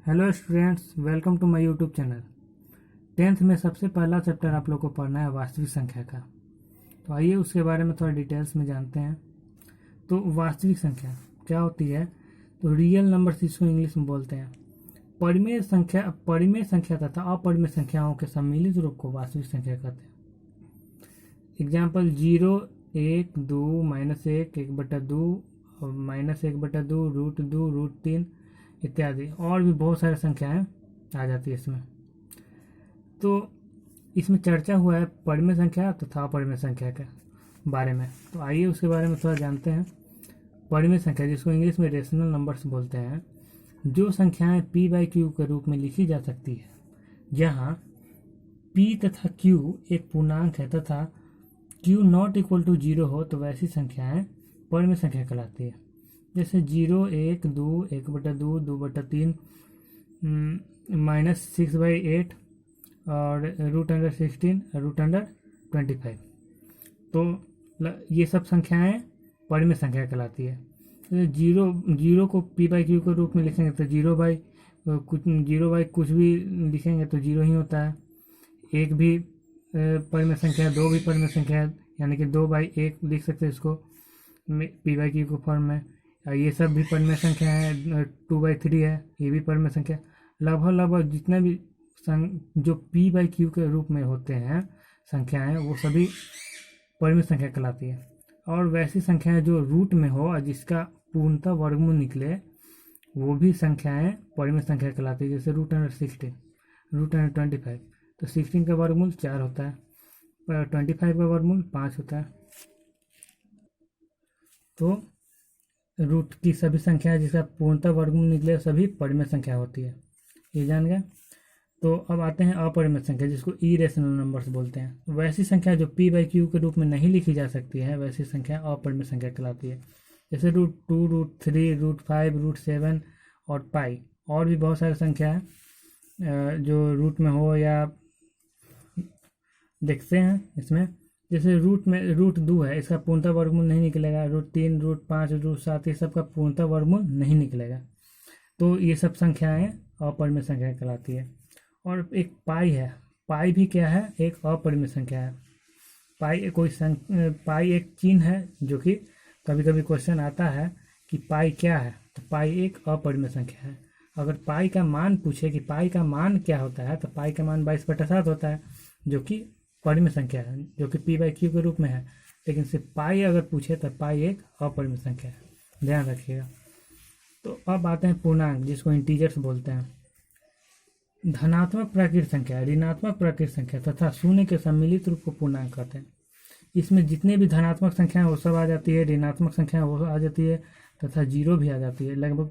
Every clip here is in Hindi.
Hello students, welcome to my YouTube channel. Tenth में सबसे पहला चैप्टर आप लोग को पढ़ना है वास्तविक संख्या का। तो आइए उसके बारे में थोड़ा डिटेल्स में जानते हैं। तो वास्तविक संख्या क्या होती है? तो रियल नंबर्स इसको इंग्लिश में बोलते हैं। परिमेय संख्या तथा अपरिमेय संख्याओं के सम्मिलित रूप को वास्तविक संख्या कहते हैं। एग्जाम्पल 0, 1, 2, -1, 1/2, -1/2, √2, √3 इत्यादि और भी बहुत सारी संख्याएं आ जाती है इसमें। तो इसमें चर्चा हुआ है परिमेय संख्या तथा अपरिमेय संख्या के बारे में। तो आइए उसके बारे में थोड़ा जानते हैं। परिमेय संख्या, जिसको इंग्लिश में रेशनल नंबर्स बोलते हैं, जो संख्याएं p/q के रूप में लिखी जा सकती है, जहां p तथा q एक पूर्णांक है तथा q ≠ 0 हो, तो वैसी संख्याएं परिमेय संख्या कहलाती है। जैसे 0, 1, 2, 1/2, 2/3, -6/8 और √16, √25। तो ये सब संख्याएं परिमेय संख्या कहलाती है। तो जीरो को p/q के रूप में लिखेंगे तो 0 बाई कुछ भी लिखेंगे तो 0 ही होता है। 1 भी परिमेय संख्या, 2 भी परिमेय संख्या है, यानी कि 2/1 लिख सकते हैं इसको p/q के फॉर्म में। ये सब भी परिमेय संख्या है। 2/3 है, ये भी परिमेय संख्या। लगभग जितने भी जो p/q के रूप में होते हैं संख्याएं, वो सभी परिमेय संख्या कहलाती है। और वैसी संख्याएं जो रूट में हो और जिसका पूर्णतः वर्गमूल निकले, वो भी संख्याएं परिमेय संख्या कहलाती है। जैसे √16, √25। तो 16 का वर्गमूल 4 होता है, 25 का वर्गमूल 5 होता है। तो रूट की सभी संख्या जिसका पूर्णतः वर्गमूल निकले सभी परिमेय संख्या होती है, ये जान गए। तो अब आते हैं अपरिमेय संख्या, जिसको इरेशनल नंबर्स बोलते हैं। वैसी संख्या जो p/q के रूप में नहीं लिखी जा सकती है, वैसी संख्या अपरिमेय संख्या कहलाती है। जैसे √2, √3, √5, √7 और पाई। और भी बहुत सारी संख्या है जो रूट में हो या देखते हैं इसमें। जैसे √2 है, इसका पूर्णतः वर्गमूल नहीं निकलेगा। √3, √5, √7 ये सब का पूर्णतः वर्गमूल नहीं निकलेगा। तो ये सब संख्याएं अपरिमेय संख्या कहलाती है। और एक पाई है। पाई भी क्या है? एक अपरिमेय संख्या है। पाई एक चिन्ह है, जो कि कभी कभी क्वेश्चन आता है कि पाई क्या है। तो पाई एक अपरिमेय संख्या है। अगर पाई का मान पूछे कि पाई का मान क्या होता है, तो पाई का मान 22/7 होता है, जो कि परिमेय संख्या है, जो कि p/q के रूप में है। लेकिन सिर्फ पाई अगर पूछे तो पाई एक अपरिमेय संख्या है, ध्यान रखिएगा। तो अब आते हैं पूर्णांक, जिसको इंटीजर्स बोलते हैं। धनात्मक प्राकृत संख्या, ऋणात्मक प्राकृत संख्या तथा शून्य के सम्मिलित रूप को पूर्णांक कहते हैं। इसमें जितने भी धनात्मक संख्याएं वो सब आ जाती है, ऋणात्मक संख्या वो आ जाती है तथा 0 भी आ जाती है। लगभग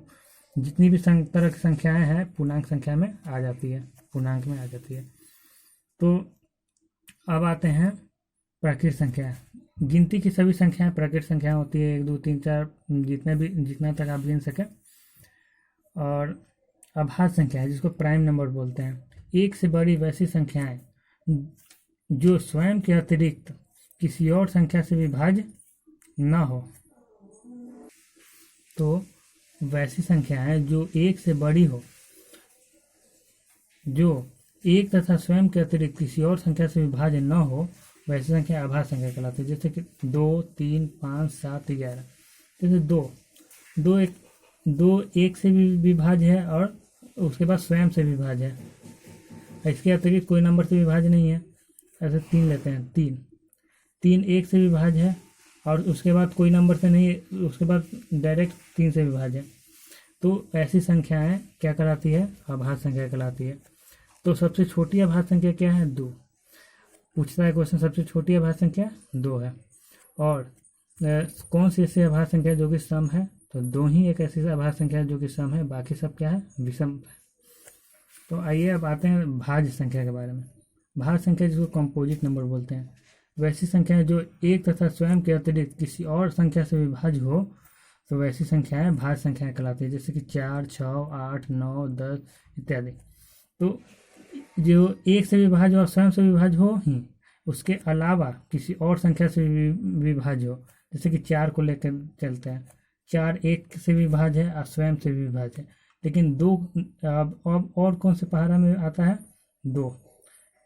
जितनी भी तरह की संख्याएं हैं पूर्णांक संख्या में आ जाती है, पूर्णांक में आ जाती है। तो अब आते हैं प्राकृत संख्या। गिनती की सभी संख्याएं प्राकृत संख्या होती है, 1, 2, 3, 4 जितना तक आप गिन सके। और अभाज्य संख्या है, जिसको प्राइम नंबर बोलते हैं। एक से बड़ी वैसी संख्याएं जो स्वयं के अतिरिक्त किसी और संख्या से विभाज्य न हो। तो वैसी संख्याएं जो एक से बड़ी हो, जो एक तथा स्वयं के अतिरिक्त किसी और संख्या से विभाज्य न हो, वैसी संख्या अभाज्य संख्या कहलाती है। जैसे कि 2, 3, 5, 7, 11। जैसे 2 एक से भी विभाज्य है और उसके बाद स्वयं से विभाज्य है। इसके अतिरिक्त कोई नंबर से विभाज्य नहीं है। ऐसे 3 लेते हैं। 3 एक से विभाज्य है और उसके बाद कोई नंबर से नहीं, उसके बाद डायरेक्ट 3 से विभाज्य है। तो ऐसी संख्याएं क्या कहलाती है? अभाज्य संख्या कहलाती है। तो सबसे छोटी अभाज्य संख्या क्या है? 2। पूछता है क्वेश्चन, सबसे छोटी अभाज्य संख्या 2 है। और कौन सी ऐसी अभाज्य संख्या जो कि सम है? तो 2 ही एक ऐसी अभाज्य संख्या है जो कि सम है, बाकी सब क्या है? विषम है। तो आइए अब आते हैं भाज्य संख्या के बारे में। भाज्य संख्या, जिसको कंपोजिट नंबर बोलते हैं, वैसी संख्याएं जो एक तथा स्वयं के अतिरिक्त किसी और संख्या से विभाज्य हो, तो वैसी संख्याएं भाज्य संख्याएं कहलाती है। जैसे कि 4, 6, 8, 9, 10 इत्यादि। तो जो एक से विभाज्य और स्वयं से विभाज्य हो ही, उसके अलावा किसी और संख्या से विभाज्य हो। जैसे कि 4 को लेकर चलते हैं। 4 एक से विभाज्य है और स्वयं से विभाज्य है। लेकिन 2 अब और कौन से पहाड़ा में आता है 2,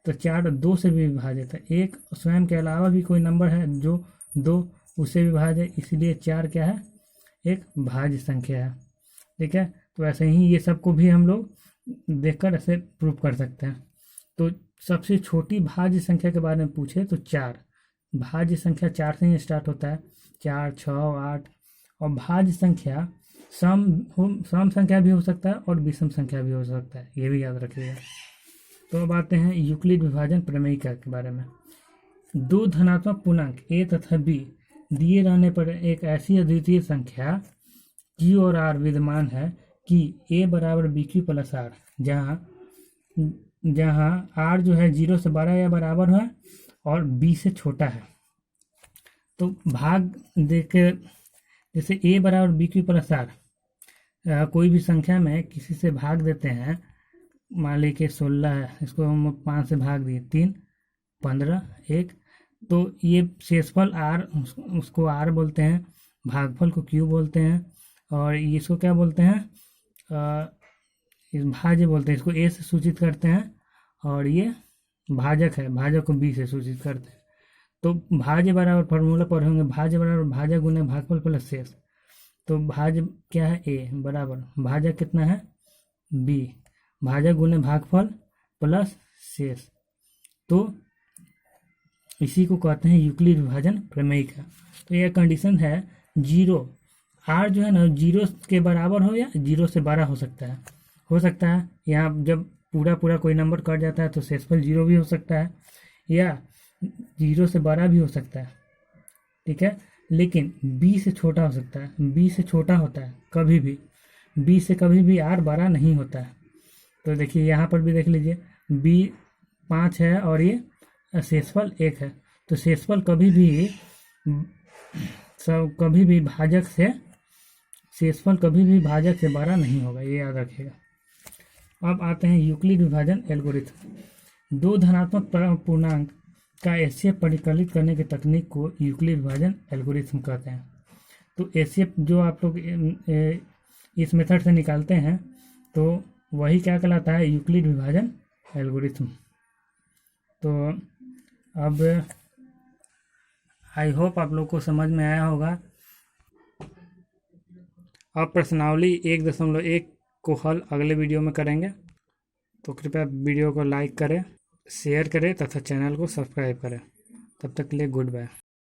तो 4 2 से भी विभाजित है। एक स्वयं के अलावा भी कोई नंबर है जो 2 उससे विभाज्य है, इसलिए 4 क्या है एक भाज्य संख्या है। ठीक है, तो ऐसे ही ये सबको भी हम लोग देखकर ऐसे प्रूव कर सकते हैं। तो सबसे छोटी भाज्य संख्या के बारे में पूछे तो 4, भाज्य संख्या 4 से ही स्टार्ट होता है, 4 6 8। और भाज्य संख्या सम संख्या भी हो सकता है और विषम संख्या भी हो सकता है, ये भी याद रखिएगा। तो अब आते हैं यूक्लिड विभाजन प्रमेयिका के बारे में। 2 धनात्मक पूर्णांक a तथा b दिए रहने पर एक ऐसी अद्वितीय संख्या q और r विद्यमान है कि a बराबर bq प्लस r, जहाँ r जो है 0 से बड़ा या बराबर है और b से छोटा है। तो भाग देके जैसे a बराबर bq प्लस r, कोई भी संख्या में किसी से भाग देते हैं, मान ली कि 16 है, इसको हम 5 से भाग दिए, 3 15 1, तो ये शेषफल r उसको r बोलते हैं, भागफल को q बोलते हैं, और इसको क्या बोलते हैं भाज्य बोलते हैं, इसको a से सूचित करते हैं, और ये भाजक है, भाजक को b से सूचित करते हैं। तो भाज्य बराबर फॉर्मूला पर होंगे, भाज्य बराबर भाजक गुने भागफल प्लस शेष। तो भाज्य क्या है a बराबर भाजक कितना है b, भाजक गुने भागफल प्लस शेष। तो इसी को कहते हैं यूक्लिड विभाजन प्रमेयिका। तो यह कंडीशन है 0 r जो है ना 0 के बराबर हो या 0 से बड़ा हो सकता है। यहाँ जब पूरा कोई नंबर कट जाता है तो शेषफल 0 भी हो सकता है या 0 से बड़ा भी हो सकता है। ठीक है, लेकिन b से छोटा हो सकता है, b से छोटा होता है कभी भी, b से कभी भी r बड़ा नहीं होता है। तो देखिए यहाँ पर भी देख लीजिए b 5 है और ये शेषफल 1 है, तो शेषफल कभी भी भाजक से बड़ा नहीं होगा, ये याद रखिएगा। अब आते हैं यूक्लिड विभाजन एल्गोरिथम। 2 धनात्मक पूर्णांक का एचसीएफ परिकलित करने की तकनीक को यूक्लिड विभाजन एल्गोरिथम कहते हैं। तो एचसीएफ जो आप लोग इस मेथड से निकालते हैं तो वही क्या कहलाता है यूक्लिड विभाजन एल्गोरिथम। तो अब आई होप आप लोग को समझ में आया होगा। अब प्रश्नावली 1.1 को हल अगले वीडियो में करेंगे, तो कृपया वीडियो को लाइक करें, शेयर करें तथा चैनल को सब्सक्राइब करें। तब तक के लिए गुड बाय।